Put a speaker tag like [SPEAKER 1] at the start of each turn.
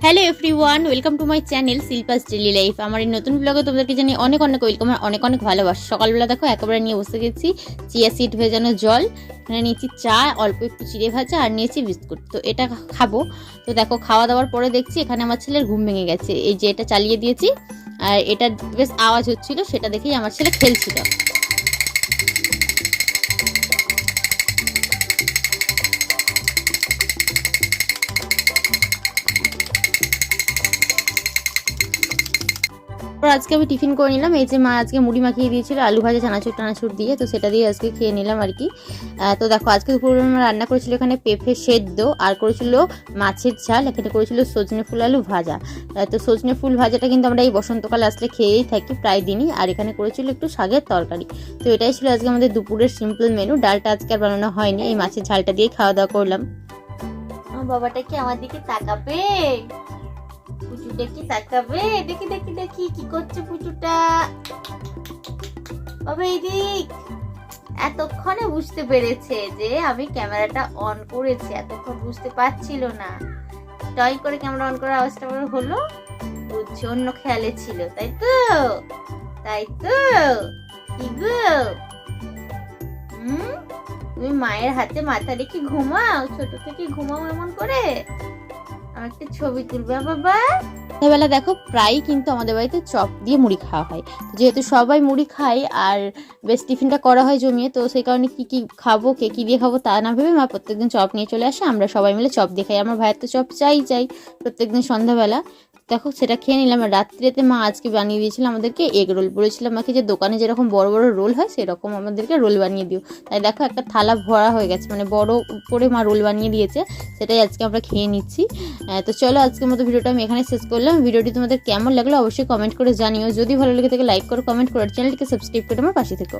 [SPEAKER 1] Hello everyone, welcome to my channel Shilpa's daily life. আমার এই নতুন ব্লগে তোমাদেরকে জানি অনেক অনেক ওয়েলকাম আর অনেক অনেক ভালোবাসা। সকালবেলা দেখো একেবারে নিয়ে বসে গেছি চিয়া সিড ভেজানো জল, এখানে নিয়েছি চা, অল্প একটু চিড়ে ভাজা আর নিয়েছি বিস্কুট। তো এটা খাবো। তো দেখো খাওয়া দাওয়ার পরে দেখছি এখানে আমার ছেলের ঘুম ভেঙে গেছে। এই যে এটা চালিয়ে দিয়েছি আর এটা বেশ আওয়াজ হচ্ছিল, সেটা দেখেই আমার ছেলে খেলছিল। আজকে আমি টিফিন করে নিলাম। এই যে মা আজকে মুড়ি মাখিয়ে দিয়েছিল আলু ভাজা চানাচুর টানাচুর দিয়ে, তো সেটা দিয়ে আজকে খেয়ে নিলাম আর কি। তো দেখো আজকে দুপুরে রান্না করেছিল এখানে পেঁপে সেদ্ধ আর করেছিল মাছের ঝাল, এখানে করেছিল সজনে ফুল আলু ভাজা। তো সজনে ফুল ভাজাটা কিন্তু আমরা এই বসন্তকালে আসলে খেয়েই থাকি প্রায় দিনই। আর এখানে করেছিল একটু শাকের তরকারি। তো এটাই ছিল আজকে আমাদের দুপুরের সিম্পল মেনু। ডালটা আজকে আর বানানো হয়নি, এই মাছের ঝালটা দিয়ে খাওয়া দাওয়া করলাম। বাবাটা কি আমার দিকে তাকাবে? পুচুটা কি তাকাবে? দেখি দেখি দেখি কি করছে পুচুটা। বাবা এদিক। এতক্ষণে বুঝতে পেরেছে যে আমি ক্যামেরাটা অন করেছি, এতক্ষণ বুঝতে পারছিল না। টয় করে ক্যামেরা অন করার আওয়াজটা হলো, বুঝছে অন্য খেয়ালে ছিল। তাই তো, তাই তো। কি গো, তুমি মায়ের হাতে মাথা রেখে ঘুমাও? ছোট থেকে ঘুমাও এমন করে? আমার একটা ছবি তুলবে বাবা? সন্ধ্যাবেলা দেখো প্রায়ই কিন্তু আমাদের বাড়িতে চপ দিয়ে মুড়ি খাওয়া হয়। যেহেতু সবাই মুড়ি খাই আর বেশ টিফিনটা করা হয় জমিয়ে, তো সেই কারণে কি কি খাবো, কে কি দিয়ে খাবো তা না ভেবে মা প্রত্যেকদিন চপ নিয়ে চলে আসে। আমরা সবাই মিলে চপ দিয়ে খাই। আমার ভাইয়ের তো চপ চাই প্রত্যেকদিন সন্ধ্যাবেলা। দেখো সেটা খেয়ে নিলাম। আর রাত্রিতে মা আজকে বানিয়ে দিয়েছিল আমাদেরকে এগ রোল। বলেছিলাম মাকে যে দোকানে যেরকম বড় বড় রোল হয় সেরকম আমাদেরকে রোল বানিয়ে দিও। তাই দেখো একটা থালা ভরা হয়ে গেছে, মানে বড় করে মা রোল বানিয়ে দিয়েছে, সেটাই আজকে আমরা খেয়ে নিচ্ছি। তো চলো আজকের মতো ভিডিওটা আমি এখানে শেষ করলাম। ভিডিওটি তোমাদের কেমন লাগলো অবশ্যই কমেন্ট করে জানিও। যদি ভালো লেগে থাকে লাইক করো, কমেন্ট করো, চ্যানেলটিকে সাবস্ক্রাইব করে আমার পাশে থেকো।